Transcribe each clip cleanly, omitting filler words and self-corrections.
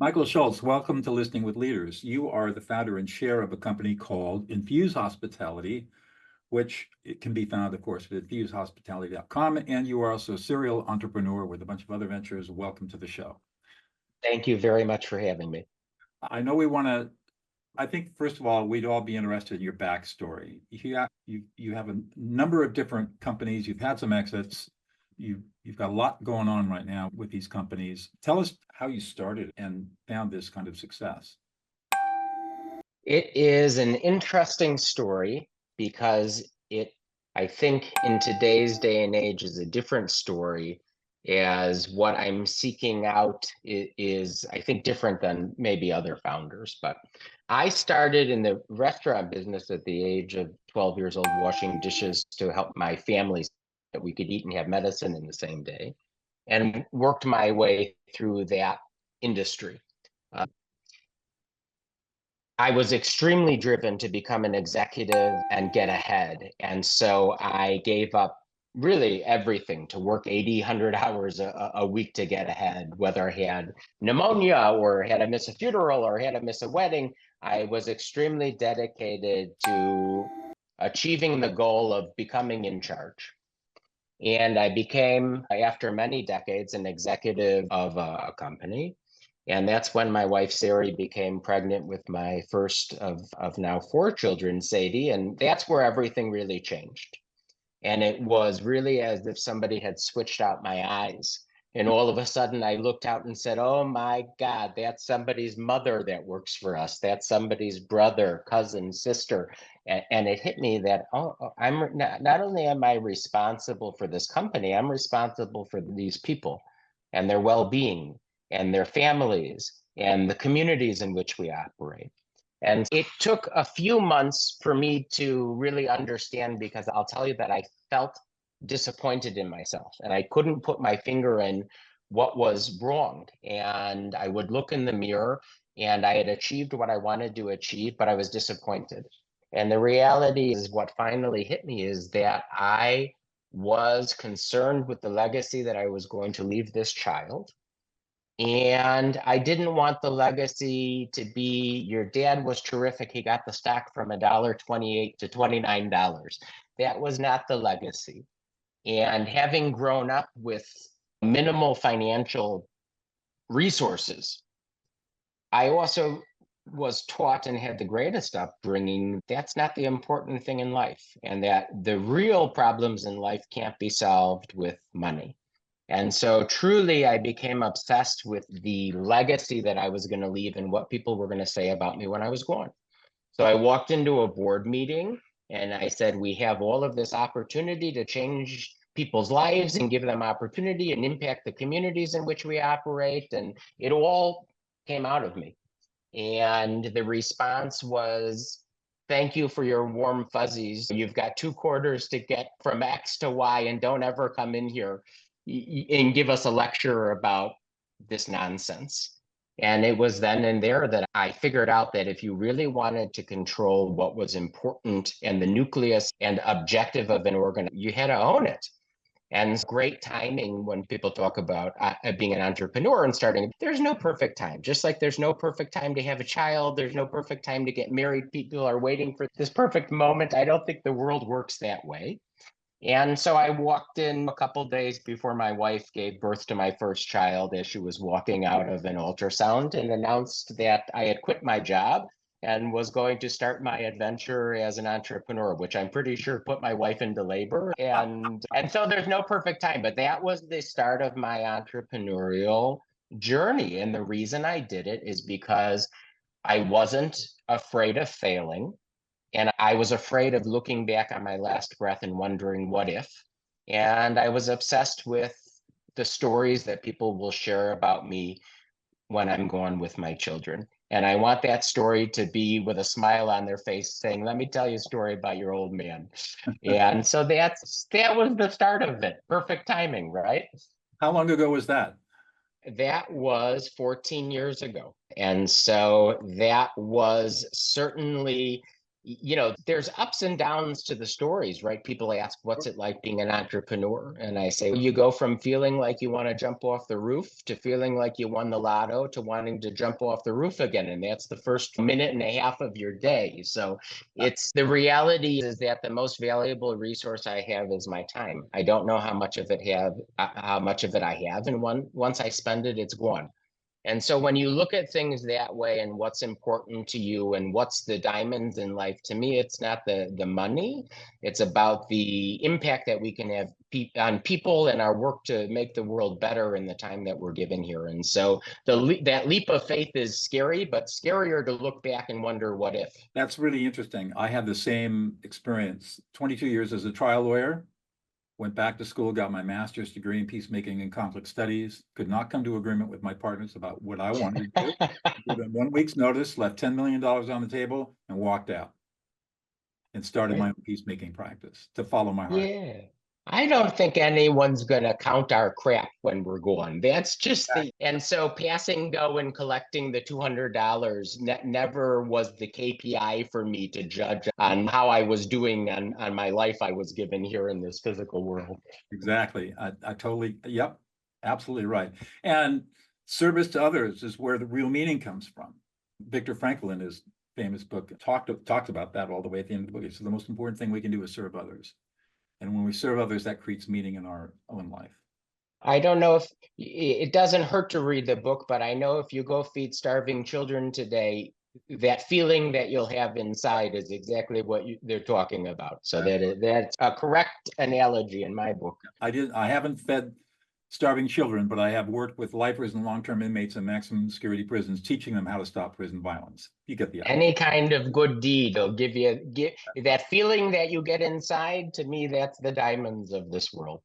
Michael Schultz, welcome to Listening with Leaders. You are the founder and chair of a company called Infuse Hospitality, which it can be found, of course, at infusehospitality.com. And you are also a serial entrepreneur with a bunch of other ventures. Welcome to the show. Thank you very much for having me. I know we want to, I think, first of all, we'd all be interested in your backstory. You have a number of different companies. You've had some exits. You've got a lot going on right now with these companies. Tell us how you started and found this kind of success. It is an interesting story because I think, in today's day and age is a different story, as what I'm seeking out is, I think, different than maybe other founders. But I started in the restaurant business at the age of 12 years old, washing dishes to help my family so that we could eat and have medicine in the same day, and worked my way through that industry. I was extremely driven to become an executive and get ahead. And so I gave up really everything to work 80, 100 hours a week to get ahead, whether I had pneumonia or had to miss a funeral or had to miss a wedding. I was extremely dedicated to achieving the goal of becoming in charge. And I became, after many decades, an executive of a company. And that's when my wife, Sari, became pregnant with my first of now 4 children, Sadie. And that's where everything really changed. And it was really as if somebody had switched out my eyes. And all of a sudden I looked out and said, oh my God, that's somebody's mother that works for us. That's somebody's brother, cousin, sister. And it hit me that, I'm not only am I responsible for this company, I'm responsible for these people and their well-being and their families and the communities in which we operate. And it took a few months for me to really understand, because I'll tell you that I felt disappointed in myself and I couldn't put my finger in what was wrong. And I would look in the mirror and I had achieved what I wanted to achieve, but I was disappointed. And the reality is, what finally hit me is that I was concerned with the legacy that I was going to leave this child. And I didn't want the legacy to be, your dad was terrific, he got the stock from $1.28 to $29. That was not the legacy. And having grown up with minimal financial resources, I also was taught and had the greatest upbringing, that's not the important thing in life, and that the real problems in life can't be solved with money. And so truly, I became obsessed with the legacy that I was going to leave and what people were going to say about me when I was gone. So I walked into a board meeting and I said, we have all of this opportunity to change people's lives and give them opportunity and impact the communities in which we operate. And it all came out of me. And the response was, thank you for your warm fuzzies. You've got 2 quarters to get from X to Y, and don't ever come in here and give us a lecture about this nonsense. And it was then and there that I figured out that if you really wanted to control what was important and the nucleus and objective of an organ, you had to own it. And great timing when people talk about being an entrepreneur and starting. There's no perfect time. Just like there's no perfect time to have a child, there's no perfect time to get married. People are waiting for this perfect moment. I don't think the world works that way. And so I walked in a couple days before my wife gave birth to my first child, as she was walking out of an ultrasound, and announced that I had quit my job and was going to start my adventure as an entrepreneur, which I'm pretty sure put my wife into labor. And so there's no perfect time, but that was the start of my entrepreneurial journey. And the reason I did it is because I wasn't afraid of failing. And I was afraid of looking back on my last breath and wondering, what if? And I was obsessed with the stories that people will share about me when I'm gone with my children. And I want that story to be with a smile on their face saying, let me tell you a story about your old man. And so that was the start of it. Perfect timing, right? How long ago was that? That was 14 years ago. And so that was certainly, there's ups and downs to the stories, right? People ask, what's it like being an entrepreneur? And I say, you go from feeling like you want to jump off the roof to feeling like you won the lotto to wanting to jump off the roof again. And that's the first minute and a half of your day. So it's the reality is that the most valuable resource I have is my time. I don't know how much of it I have. And once I spend it, it's gone. And so when you look at things that way and what's important to you and what's the diamonds in life, to me, it's not the money. It's about the impact that we can have on people and our work to make the world better in the time that we're given here. And so that leap of faith is scary, but scarier to look back and wonder what if. That's really interesting. I had the same experience. 22 years as a trial lawyer. Went back to school, got my master's degree in peacemaking and conflict studies, could not come to agreement with my partners about what I wanted to do. Within 1 week's notice, left $10 million on the table and walked out and started my own peacemaking practice to follow my heart. Yeah. I don't think anyone's going to count our crap when we're gone. That's just and so passing go and collecting the $200 never was the KPI for me to judge on how I was doing on my life I was given here in this physical world. Exactly. I totally, yep, absolutely right. And service to others is where the real meaning comes from. Viktor Frankl, in his famous book, talked about that all the way at the end of the book. He said the most important thing we can do is serve others. And when we serve others, that creates meaning in our own life. I don't know if it doesn't hurt to read the book, but I know if you go feed starving children today, that feeling that you'll have inside is exactly what they're talking about. So that's a correct analogy in my book. I haven't fed starving children, but I have worked with lifers and long-term inmates in maximum security prisons, teaching them how to stop prison violence. You get the idea. Any kind of good deed will give that feeling that you get inside. To me, that's the diamonds of this world.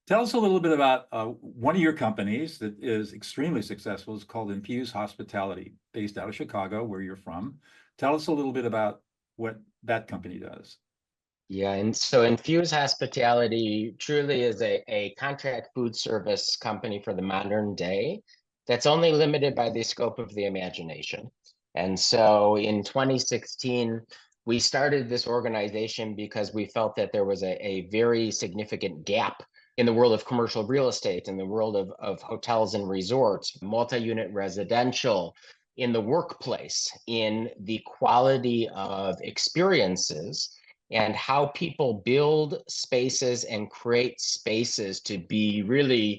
Tell us a little bit about one of your companies that is extremely successful. It's called Infuse Hospitality, based out of Chicago, where you're from. Tell us a little bit about what that company does. Yeah, and so Infuse Hospitality truly is a contract food service company for the modern day that's only limited by the scope of the imagination. And so in 2016, we started this organization because we felt that there was a very significant gap in the world of commercial real estate, in the world of hotels and resorts, multi-unit residential, in the workplace, in the quality of experiences and how people build spaces and create spaces to be really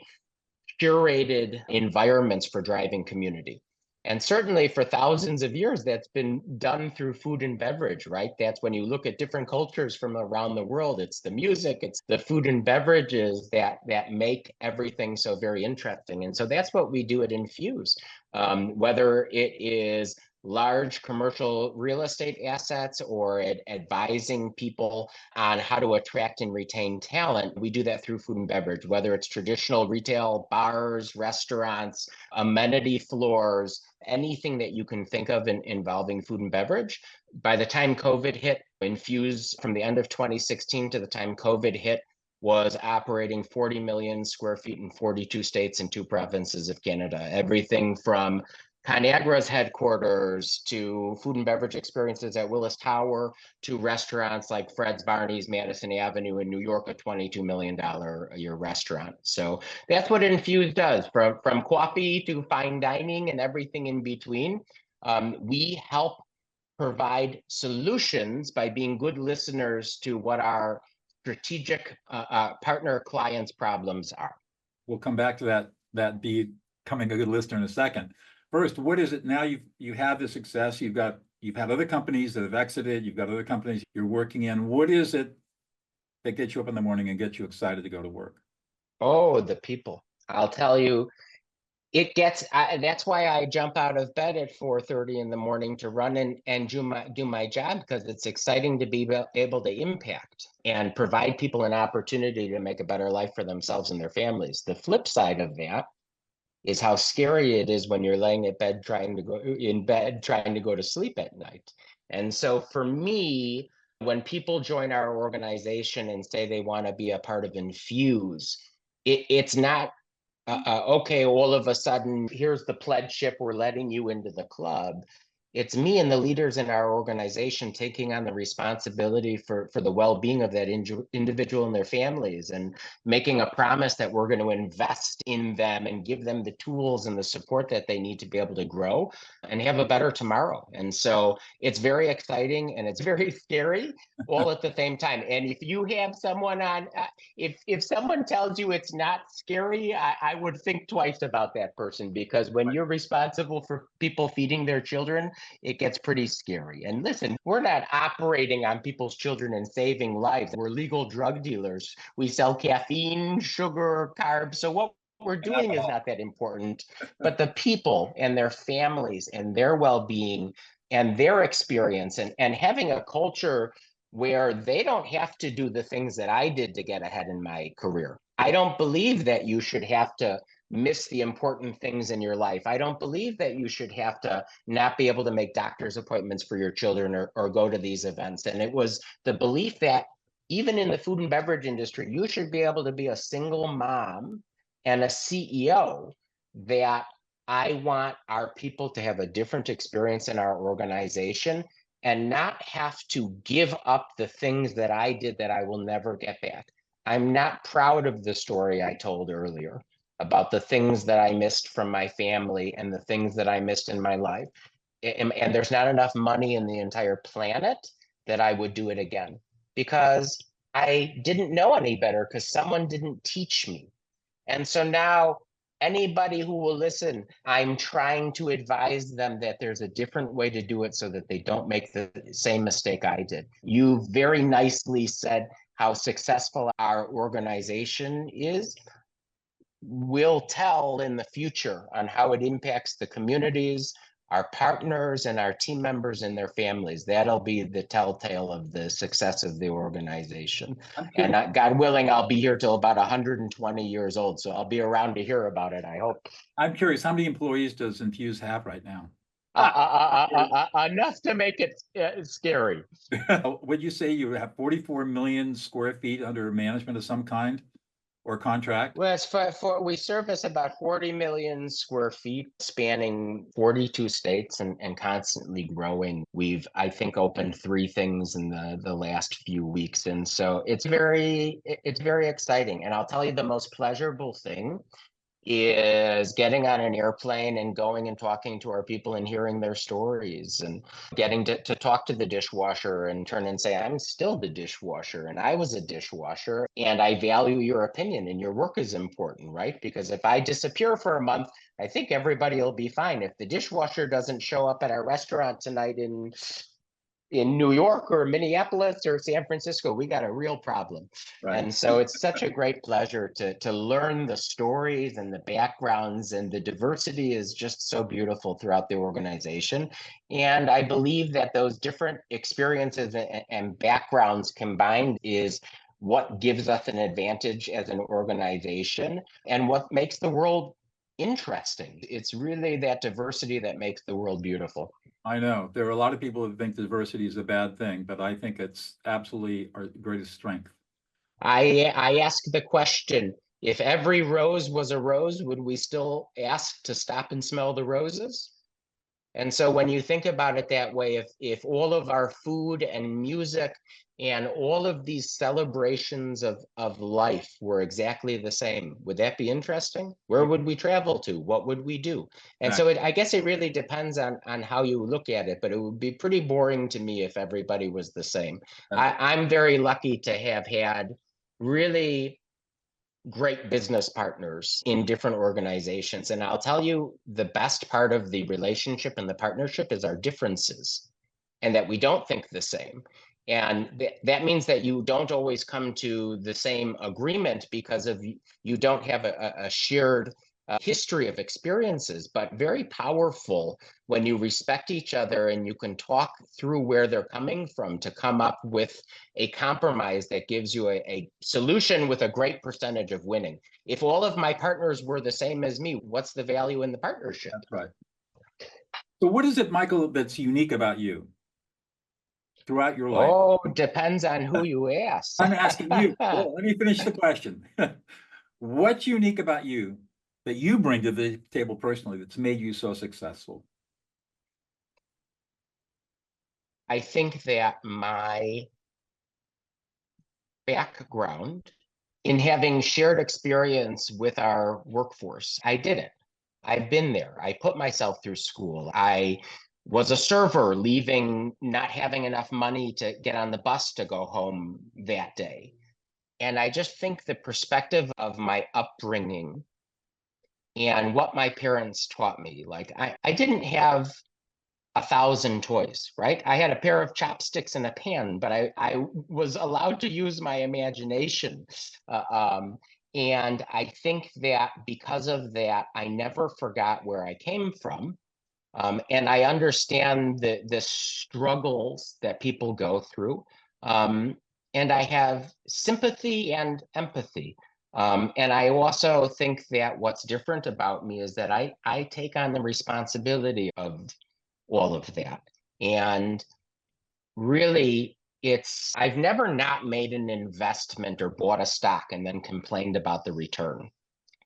curated environments for driving community. And certainly for thousands of years, that's been done through food and beverage, right? That's when you look at different cultures from around the world, it's the music, it's the food and beverages that make everything so very interesting. And so that's what we do at Infuse. Whether it is large commercial real estate assets or advising people on how to attract and retain talent, we do that through food and beverage, whether it's traditional retail, bars, restaurants, amenity floors, anything that you can think of involving food and beverage. By the time COVID hit, Infuse, from the end of 2016 to the time COVID hit, was operating 40 million square feet in 42 states and 2 provinces of Canada. Everything from ConAgra's headquarters to food and beverage experiences at Willis Tower to restaurants like Fred's Barney's Madison Avenue in New York, a $22 million a year restaurant. So that's what Infuse does, from coffee to fine dining and everything in between. We help provide solutions by being good listeners to what our strategic partner clients' problems are. We'll come back to that becoming a good listener in a second. First, what is it now? You have the success. You've had other companies that have exited. You've got other companies you're working in. What is it that gets you up in the morning and gets you excited to go to work? Oh, the people. I'll tell you, that's why I jump out of bed at 4:30 in the morning to run and do my job, because it's exciting to be able to impact and provide people an opportunity to make a better life for themselves and their families. The flip side of that is how scary it is when you're laying in bed trying to go to sleep at night. And so for me, when people join our organization and say they want to be a part of Infuse, it's not okay, all of a sudden, here's the pledge ship, we're letting you into the club. It's me and the leaders in our organization taking on the responsibility for the well-being of that individual and their families, and making a promise that we're going to invest in them and give them the tools and the support that they need to be able to grow and have a better tomorrow. And so it's very exciting and it's very scary all at the same time. And if you have someone on, if someone tells you it's not scary, I would think twice about that person, because when you're responsible for people feeding their children, it gets pretty scary. And listen, we're not operating on people's children and saving lives. We're legal drug dealers. We sell caffeine, sugar, carbs. So what we're doing is not that important, but the people and their families and their well-being and their experience, and having a culture where they don't have to do the things that I did to get ahead in my career. I don't believe that you should have to miss the important things in your life. I don't believe that you should have to not be able to make doctor's appointments for your children, or go to these events. And it was the belief that even in the food and beverage industry, you should be able to be a single mom and a CEO, that I want our people to have a different experience in our organization and not have to give up the things that I did that I will never get back. I'm not proud of the story I told earlier about the things that I missed from my family and the things that I missed in my life. And there's not enough money in the entire planet that I would do it again, because I didn't know any better, because someone didn't teach me. And so now, anybody who will listen, I'm trying to advise them that there's a different way to do it so that they don't make the same mistake I did. You very nicely said how successful our organization is. We'll tell in the future on how it impacts the communities, our partners, and our team members and their families. That'll be the telltale of the success of the organization. And God willing, I'll be here till about 120 years old, so I'll be around to hear about it, I hope. I'm curious, how many employees does Infuse have right now? Enough to make it scary. Would you say you have 44 million square feet under management of some kind or contract? Well, it's we service about 40 million square feet, spanning 42 states, and constantly growing. We've, I think, opened 3 things in the last few weeks. And so it's very exciting. And I'll tell you, the most pleasurable thing is getting on an airplane and going and talking to our people and hearing their stories, and getting to talk to the dishwasher and turn and say, I'm still the dishwasher and I was a dishwasher, and I value your opinion and your work is important, right? Because if I disappear for a month, I think everybody will be fine. If the dishwasher doesn't show up at our restaurant tonight in New York or Minneapolis or San Francisco, we got a real problem. Right. And so it's such a great pleasure to learn the stories and the backgrounds, and the diversity is just so beautiful throughout the organization. And I believe that those different experiences and backgrounds combined is what gives us an advantage as an organization, and what makes the world interesting. It's really that diversity that makes the world beautiful. I know there are a lot of people who think diversity is a bad thing, but I think it's absolutely our greatest strength. I ask the question, if every rose was a rose, would we still ask to stop and smell the roses? And so when you think about it that way, if all of our food and music and all of these celebrations of life were exactly the same, would that be interesting? Where would we travel to? What would we do? And so I guess it really depends on how you look at it, but it would be pretty boring to me if everybody was the same. I'm very lucky to have had really great business partners in different organizations. And I'll tell you, the best part of the relationship and the partnership is our differences, and that we don't think the same. And that means that you don't always come to the same agreement, because of you don't have a shared history of experiences, but very powerful when you respect each other and you can talk through where they're coming from to come up with a compromise that gives you a solution with a great percentage of winning. If all of my partners were the same as me, what's the value in the partnership? That's right. So what is it, Michael, that's unique about you throughout your life? Oh, depends on who you ask. I'm asking you. Well, let me finish the question. What's unique about you that you bring to the table personally that's made you so successful? I think that my background in having shared experience with our workforce, I did it. I've been there. I put myself through school. I was a server leaving, not having enough money to get on the bus to go home that day. And I just think the perspective of my upbringing and what my parents taught me, like I didn't have 1,000 toys, right? I had a pair of chopsticks and a pan, but I was allowed to use my imagination. Uh, um, and I think that because of that, I never forgot where I came from. And I understand the struggles that people go through. Um, and I have sympathy and empathy. And I also think that what's different about me is that I take on the responsibility of all of that. And really, I've never not made an investment or bought a stock and then complained about the return.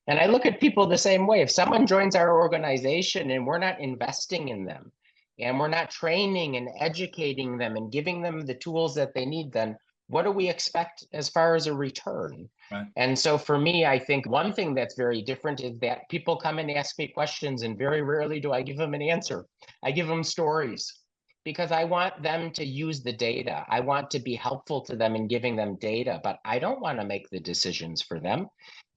And I look at people the same way. If someone joins our organization and we're not investing in them, and we're not training and educating them and giving them the tools that they need, then what do we expect as far as a return? Right. And so for me, I think one thing that's very different is that people come and ask me questions, and very rarely do I give them an answer. I give them stories because I want them to use the data. I want to be helpful to them in giving them data, but I don't want to make the decisions for them.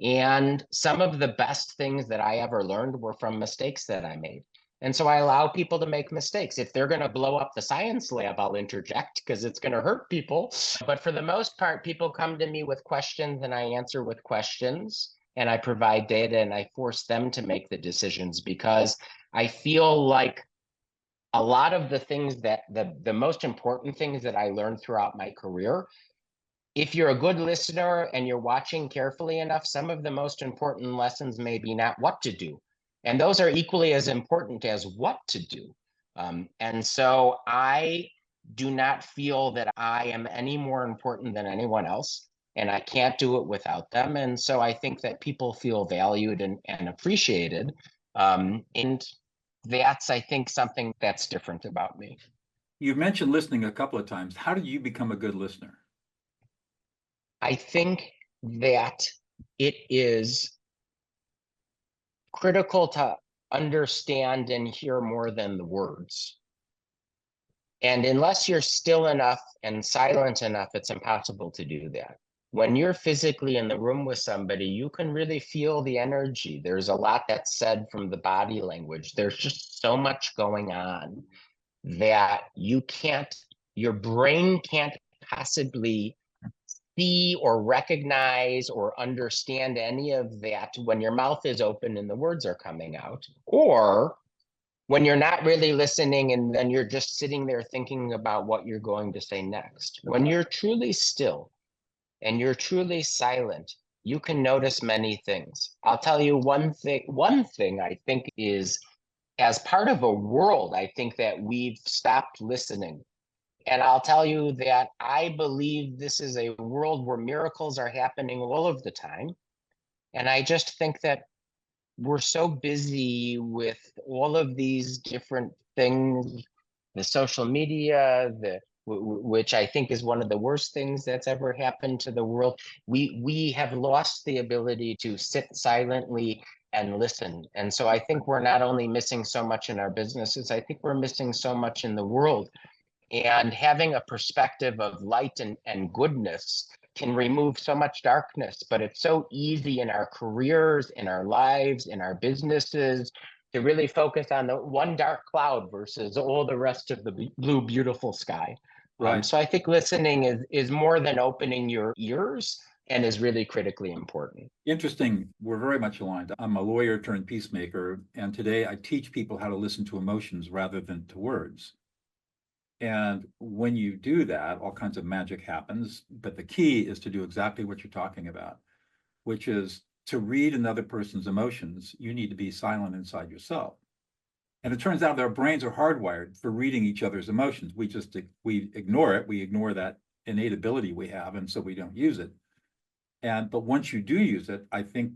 And some of the best things that I ever learned were from mistakes that I made. And so I allow people to make mistakes. If they're going to blow up the science lab, I'll interject because it's going to hurt people. But for the most part, people come to me with questions and I answer with questions and I provide data and I force them to make the decisions because I feel like a lot of the things that the most important things that I learned throughout my career, if you're a good listener and you're watching carefully enough, some of the most important lessons may be not what to do. And those are equally as important as what to do. And so I do not feel that I am any more important than anyone else, and I can't do it without them. And so I think that people feel valued and appreciated. And that's, I think, something that's different about me. You've mentioned listening a couple of times. How did you become a good listener? I think that it is critical to understand and hear more than the words. And unless you're still enough and silent enough, it's impossible to do that. When you're physically in the room with somebody, you can really feel the energy. There's a lot that's said from the body language. There's just so much going on that your brain can't possibly see or recognize or understand any of that when your mouth is open and the words are coming out, or when you're not really listening and then you're just sitting there thinking about what you're going to say next. When you're truly still and you're truly silent, you can notice many things. I'll tell you one thing I think is, as part of a world, I think that we've stopped listening. And I'll tell you that I believe this is a world where miracles are happening all of the time. And I just think that we're so busy with all of these different things, the social media, which I think is one of the worst things that's ever happened to the world. We have lost the ability to sit silently and listen. And so I think we're not only missing so much in our businesses, I think we're missing so much in the world. And having a perspective of light and goodness can remove so much darkness, but it's so easy in our careers, in our lives, in our businesses to really focus on the one dark cloud versus all the rest of the blue, beautiful sky. Right. So I think listening is more than opening your ears and is really critically important. Interesting. We're very much aligned. I'm a lawyer turned peacemaker, and today I teach people how to listen to emotions rather than to words. And when you do that, all kinds of magic happens. But the key is to do exactly what you're talking about, which is to read another person's emotions. You need to be silent inside yourself. And it turns out that our brains are hardwired for reading each other's emotions. We ignore it. We ignore that innate ability we have, and so we don't use it. But once you do use it, I think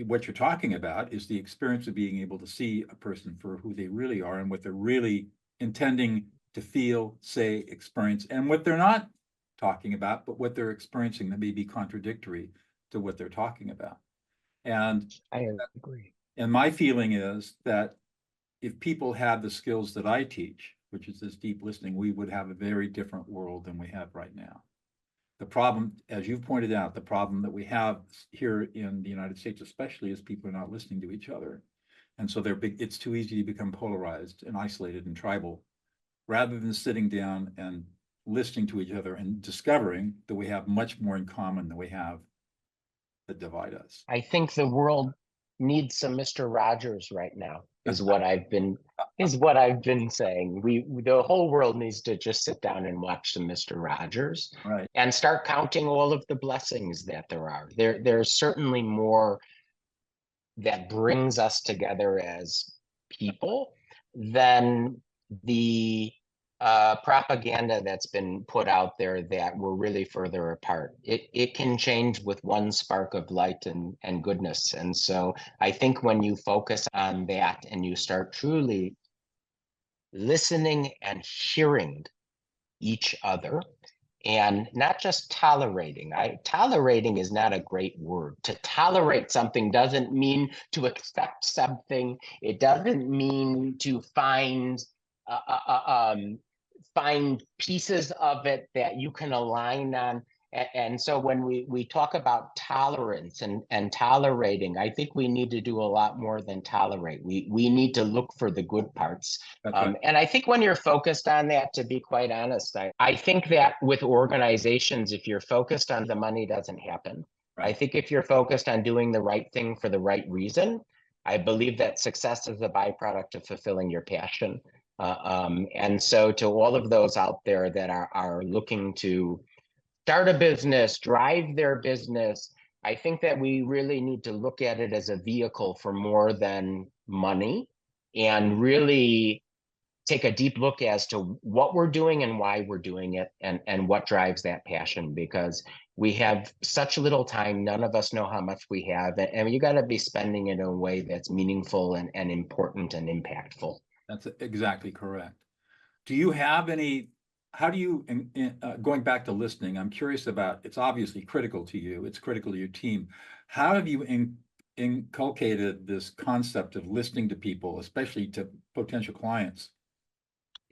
what you're talking about is the experience of being able to see a person for who they really are and what they're really intending to feel, say, experience, and what they're not talking about, but what they're experiencing that may be contradictory to what they're talking about. And I agree. and my feeling is that if people had the skills that I teach, which is this deep listening, we would have a very different world than we have right now. The problem, as you've pointed out, the problem that we have here in the United States, especially, is people are not listening to each other. And so it's too easy to become polarized and isolated and tribal, rather than sitting down and listening to each other and discovering that we have much more in common than we have that divide us. I think the world needs some Mr. Rogers right now, is what I've been saying. The whole world needs to just sit down and watch some Mr. Rogers, Right. and start counting all of the blessings that there are. There's certainly more that brings us together as people than the propaganda that's been put out there that we're really further apart. It can change with one spark of light and goodness. And so I think when you focus on that and you start truly listening and hearing each other, and not just tolerating. Tolerating is not a great word. To tolerate something doesn't mean to accept something. It doesn't mean to find pieces of it that you can align on. And so when we talk about tolerance and tolerating, I think we need to do a lot more than tolerate. We need to look for the good parts. Right. And I think when you're focused on that, to be quite honest, I think that with organizations, if you're focused on the money, doesn't happen. Right. I think if you're focused on doing the right thing for the right reason, I believe that success is a byproduct of fulfilling your passion. And so to all of those out there that are looking to start a business, drive their business, I think that we really need to look at it as a vehicle for more than money, and really take a deep look as to what we're doing and why we're doing it, and what drives that passion, because we have such little time. None of us know how much we have, and you got to be spending it in a way that's meaningful and important and impactful. That's exactly correct. Do you have any, how do you, going back to listening, I'm curious about, it's obviously critical to you, it's critical to your team. How have you inculcated this concept of listening to people, especially to potential clients,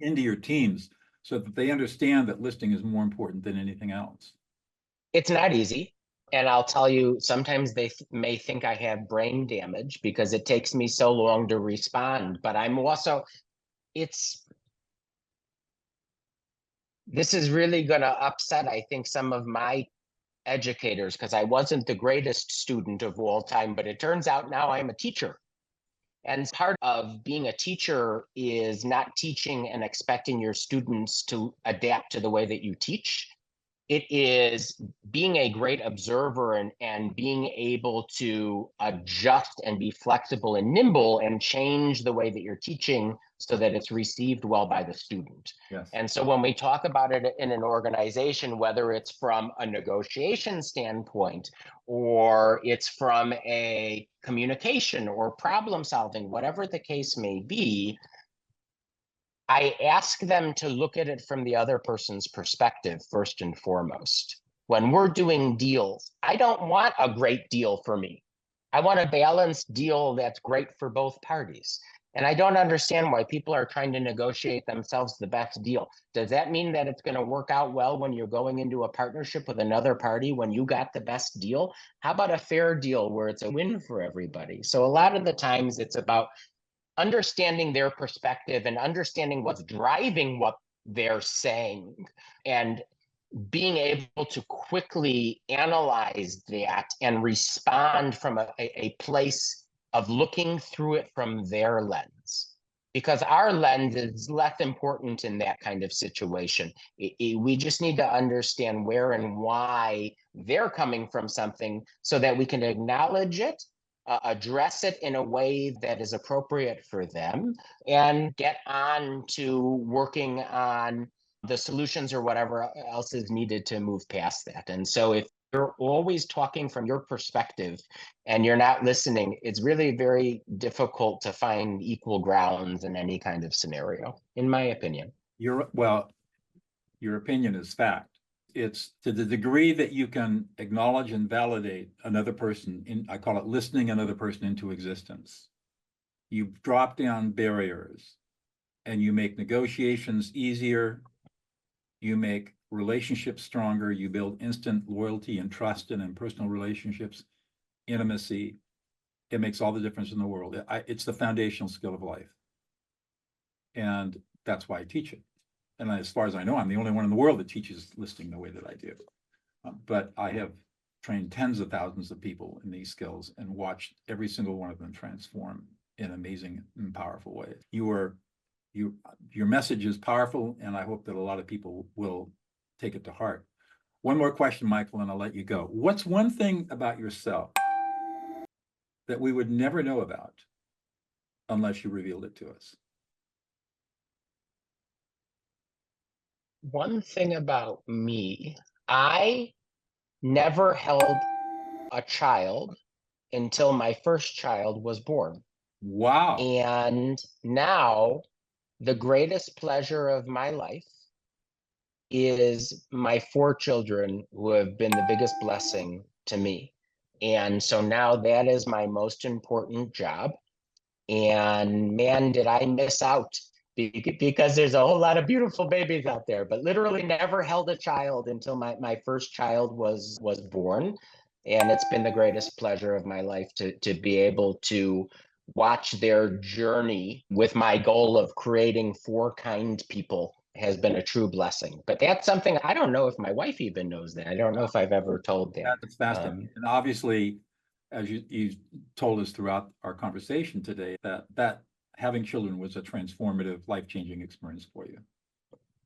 into your teams, so that they understand that listening is more important than anything else? It's not easy. And I'll tell you, sometimes they may think I have brain damage because it takes me so long to respond, but I'm also, this is really going to upset, I think, some of my educators, because I wasn't the greatest student of all time, but it turns out now I'm a teacher. And part of being a teacher is not teaching and expecting your students to adapt to the way that you teach. It is being a great observer and being able to adjust and be flexible and nimble and change the way that you're teaching so that it's received well by the student. Yes. And so when we talk about it in an organization, whether it's from a negotiation standpoint, or it's from a communication or problem solving, whatever the case may be, I ask them to look at it from the other person's perspective first and foremost. When we're doing deals, I don't want a great deal for me. I want a balanced deal that's great for both parties. And I don't understand why people are trying to negotiate themselves the best deal. Does that mean that it's going to work out well when you're going into a partnership with another party when you got the best deal? How about a fair deal where it's a win for everybody? So a lot of the times it's about understanding their perspective and understanding what's driving what they're saying, and being able to quickly analyze that and respond from a place of looking through it from their lens, because our lens is less important in that kind of situation. We just need to understand where and why they're coming from something so that we can acknowledge it, address it in a way that is appropriate for them, and get on to working on the solutions or whatever else is needed to move past that. And so if you're always talking from your perspective and you're not listening, it's really very difficult to find equal grounds in any kind of scenario, in my opinion. Well, your opinion is fact. It's to the degree that you can acknowledge and validate another person I call it listening another person into existence. You drop down barriers and you make negotiations easier. You make relationships stronger. You build instant loyalty and trust and in personal relationships, intimacy. It makes all the difference in the world. It's the foundational skill of life. And that's why I teach it. And as far as I know, I'm the only one in the world that teaches listening the way that I do. But I have trained tens of thousands of people in these skills and watched every single one of them transform in amazing and powerful ways. Your message is powerful, and I hope that a lot of people will take it to heart. One more question, Michael, and I'll let you go. What's one thing about yourself that we would never know about unless you revealed it to us? One thing about me, I never held a child until my first child was born. Wow. And now the greatest pleasure of my life is my 4 children who have been the biggest blessing to me. And so now that is my most important job. And man, did I miss out because there's a whole lot of beautiful babies out there, but literally never held a child until my first child was born. And it's been the greatest pleasure of my life to be able to watch their journey with my goal of creating 4 kind people has been a true blessing. But that's something I don't know if my wife even knows that. I don't know if I've ever told that. That's fascinating. And obviously, as you told us throughout our conversation today, that having children was a transformative, life-changing experience for you.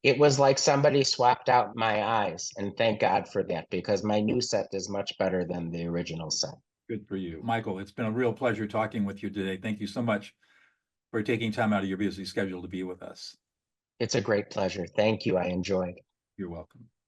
It was like somebody swapped out my eyes, and thank God for that, because my new set is much better than the original set. Good for you. Michael, it's been a real pleasure talking with you today. Thank you so much for taking time out of your busy schedule to be with us. It's a great pleasure. Thank you. I enjoyed. You're welcome.